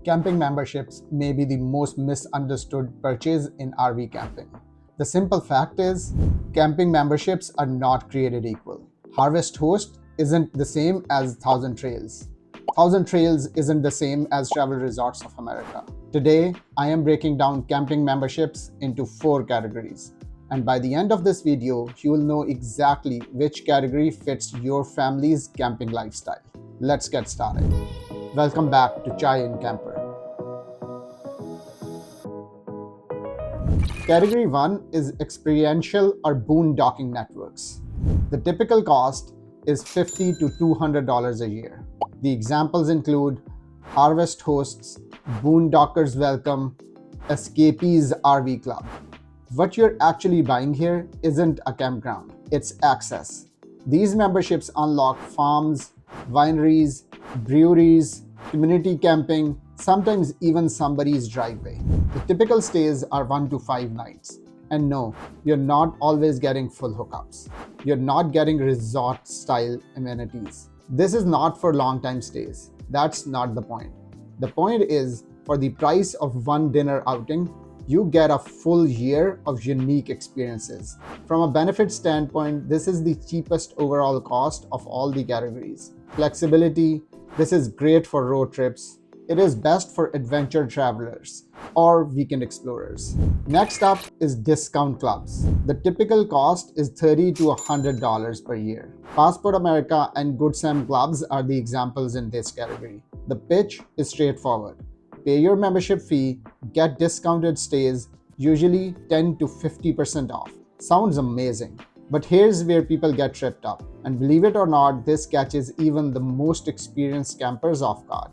Camping memberships may be the most misunderstood purchase in RV camping. The simple fact is, camping memberships are not created equal. Harvest Host isn't the same as Thousand Trails. Thousand Trails isn't the same as Travel Resorts of America. Today, I am breaking down camping memberships into 4 categories. And by the end of this video, you will know exactly which category fits your family's camping lifestyle. Let's get started. Welcome back to Chai and Camper. Category 1 is experiential or boondocking networks. The typical cost is $50 to $200 a year. The examples include Harvest Hosts, Boondockers Welcome, Escapees RV Club. What you're actually buying here isn't a campground, it's access. These memberships unlock farms, wineries, breweries, community camping, sometimes even somebody's driveway. The typical stays are 1 to 5 nights. And no, you're not always getting full hookups. You're not getting resort-style amenities. This is not for long-time stays. That's not the point. The point is, for the price of one dinner outing, you get a full year of unique experiences. From a benefit standpoint, this is the cheapest overall cost of all the categories. Flexibility, this is great for road trips. It is best for adventure travelers or weekend explorers. Next up is discount clubs. The typical cost is $30 to $100 per year. Passport America and Good Sam clubs are the examples in this category. The pitch is straightforward. Pay your membership fee, get discounted stays, usually 10 to 50% off. Sounds amazing. But here's where people get tripped up. And believe it or not, this catches even the most experienced campers off guard.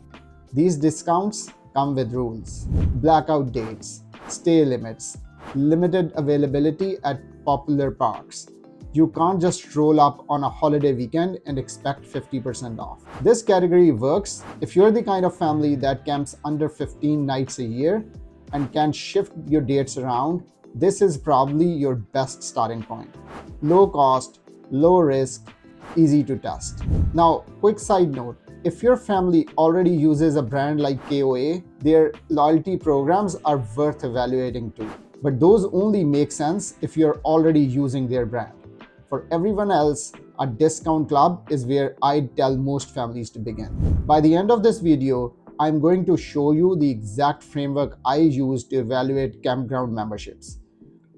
These discounts come with rules: blackout dates, stay limits, limited availability at popular parks. You can't just roll up on a holiday weekend and expect 50% off. This category works if you're the kind of family that camps under 15 nights a year and can shift your dates around. This is probably your best starting point. Low cost, low risk, easy to test. Now, quick side note. If your family already uses a brand like KOA, their loyalty programs are worth evaluating too. But those only make sense if you're already using their brand. For everyone else, a discount club is where I'd tell most families to begin. By the end of this video, I'm going to show you the exact framework I use to evaluate campground memberships.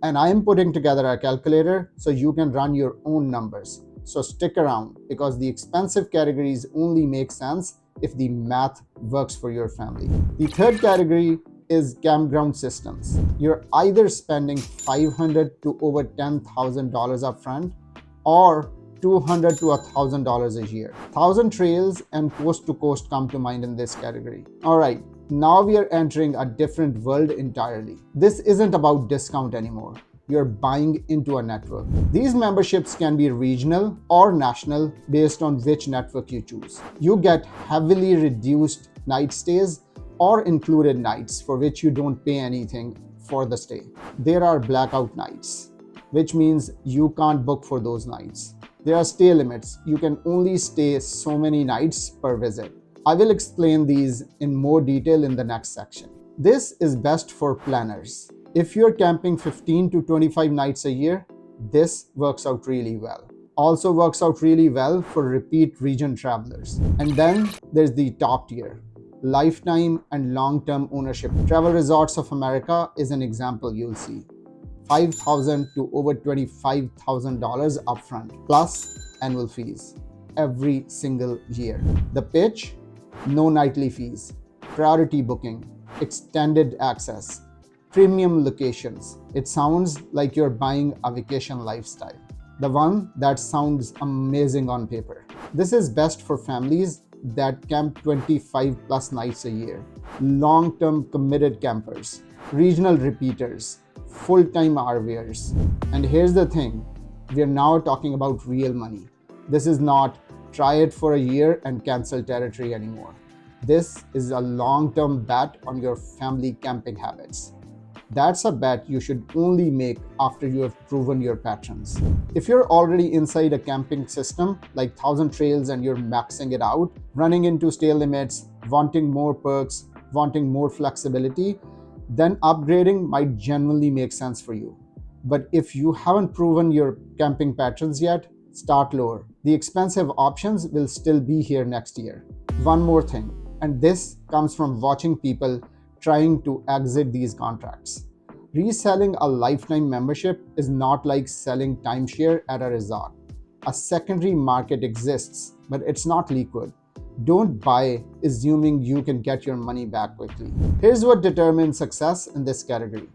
And I am putting together a calculator so you can run your own numbers. So stick around, because the expensive categories only make sense if the math works for your family. The third category is campground systems. You're either spending $500 to over $10,000 upfront or $200 to $1,000 a year. Thousand Trails and Coast to Coast come to mind in this category. All right, now we are entering a different world entirely. This isn't about discount anymore. You're buying into a network. These memberships can be regional or national based on which network you choose. You get heavily reduced night stays or included nights for which you don't pay anything for the stay. There are blackout nights, which means you can't book for those nights. There are stay limits. You can only stay so many nights per visit. I will explain these in more detail in the next section. This is best for planners. If you're camping 15 to 25 nights a year, this works out really well. Also works out really well for repeat region travelers. And then there's the top tier, lifetime and long-term ownership. Travel Resorts of America is an example you'll see. $5,000 to over $25,000 upfront, plus annual fees every single year. The pitch: no nightly fees, priority booking, extended access, premium locations. It sounds like you're buying a vacation lifestyle. The one that sounds amazing on paper. This is best for families that camp 25 plus nights a year, long-term committed campers, regional repeaters, full-time RVers. And here's the thing, we're now talking about real money. This is not try it for a year and cancel territory anymore. This is a long-term bet on your family camping habits. That's a bet you should only make after you have proven your patrons. If you're already inside a camping system like Thousand Trails and you're maxing it out, running into stay limits, wanting more perks, wanting more flexibility, then upgrading might genuinely make sense for you. But if you haven't proven your camping patterns yet, start lower. The expensive options will still be here next year. One more thing, and this comes from watching people trying to exit these contracts. Reselling a lifetime membership is not like selling timeshare at a resort. A secondary market exists, but it's not liquid. Don't buy assuming you can get your money back quickly. Here's what determines success in this category.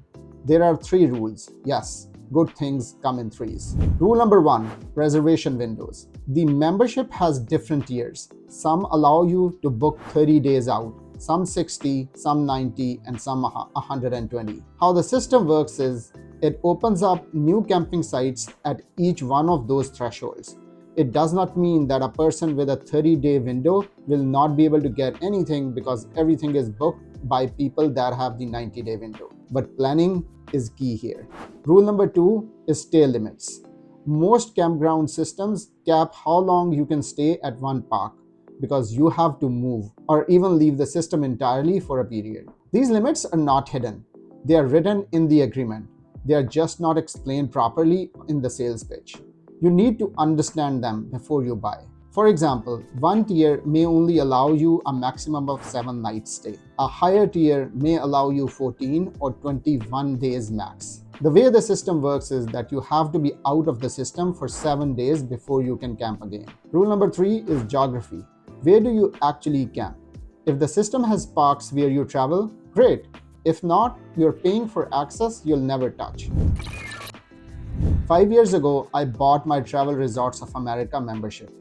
There are 3 rules. Yes, good things come in threes. Rule number 1, reservation windows. The membership has different tiers. Some allow you to book 30 days out, some 60, some 90, and some 120. How the system works is it opens up new camping sites at each one of those thresholds. It does not mean that a person with a 30-day window will not be able to get anything because everything is booked by people that have the 90-day window. But planning is key here. Rule number 2 is stay limits. Most campground systems cap how long you can stay at one park because you have to move or even leave the system entirely for a period. These limits are not hidden. They are written in the agreement. They are just not explained properly in the sales pitch. You need to understand them before you buy. For example, one tier may only allow you a maximum of 7 nights stay. A higher tier may allow you 14 or 21 days max. The way the system works is that you have to be out of the system for 7 days before you can camp again. Rule number 3 is geography. Where do you actually camp? If the system has parks where you travel, great. If not, you're paying for access you'll never touch. 5 years ago, I bought my Travel Resorts of America membership.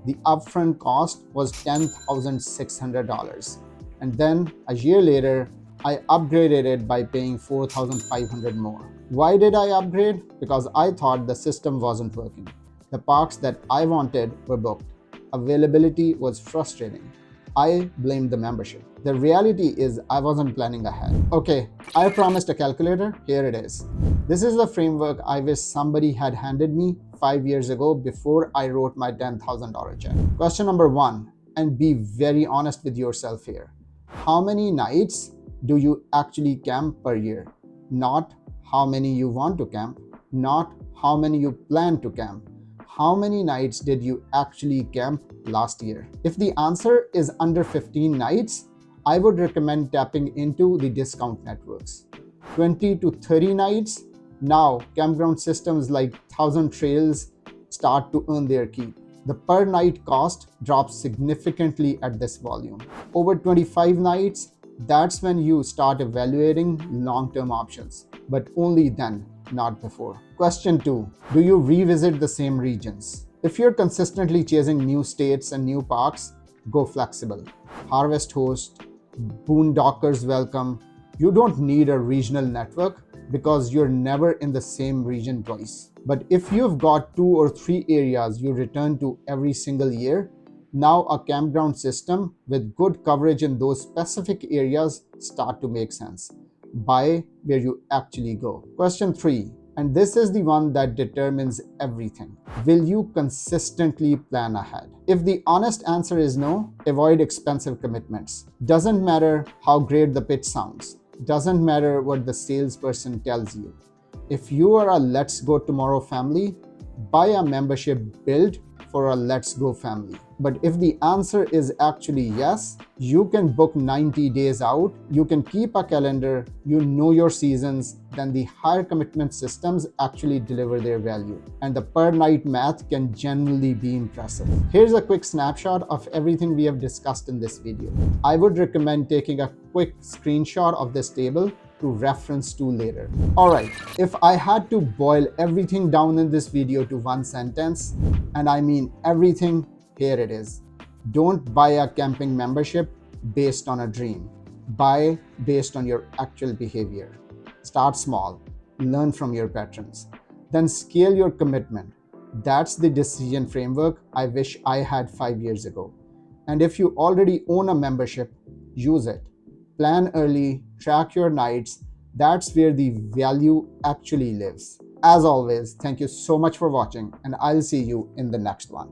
The upfront cost was $10,600. And then a year later, I upgraded it by paying $4,500 more. Why did I upgrade? Because I thought the system wasn't working. The parks that I wanted were booked. Availability was frustrating. I blamed the membership. The reality is I wasn't planning ahead. Okay, I promised a calculator. Here it is. This is the framework I wish somebody had handed me 5 years ago before I wrote my $10,000 check. Question number 1, and be very honest with yourself here. How many nights do you actually camp per year? Not how many you want to camp, not how many you plan to camp. How many nights did you actually camp last year? If the answer is under 15 nights, I would recommend tapping into the discount networks. 20 to 30 nights, now campground systems like 1,000 Trails start to earn their keep. The per night cost drops significantly at this volume. Over 25 nights, that's when you start evaluating long-term options, but only then, not before. Question 2, do you revisit the same regions? If you're consistently chasing new states and new parks, go flexible. Harvest host, boondockers welcome. You don't need a regional network because you're never in the same region twice. But if you've got 2 or 3 areas you return to every single year, now a campground system with good coverage in those specific areas start to make sense. Buy where you actually go. Question 3, and this is the one that determines everything. Will you consistently plan ahead? If the honest answer is no, avoid expensive commitments. Doesn't matter how great the pitch sounds. Doesn't matter what the salesperson tells you. If you are a Let's Go Tomorrow family, buy a membership built for a Let's Go family. But if the answer is actually yes, you can book 90 days out, you can keep a calendar, you know your seasons, then the higher commitment systems actually deliver their value. And the per night math can genuinely be impressive. Here's a quick snapshot of everything we have discussed in this video. I would recommend taking a quick screenshot of this table to reference to later. Alright, if I had to boil everything down in this video to one sentence, and I mean everything, here it is. Don't buy a camping membership based on a dream. Buy based on your actual behavior. Start small, learn from your patrons, then scale your commitment. That's the decision framework I wish I had 5 years ago. And if you already own a membership, use it. Plan early, track your nights. That's where the value actually lives. As always, thank you so much for watching, and I'll see you in the next one.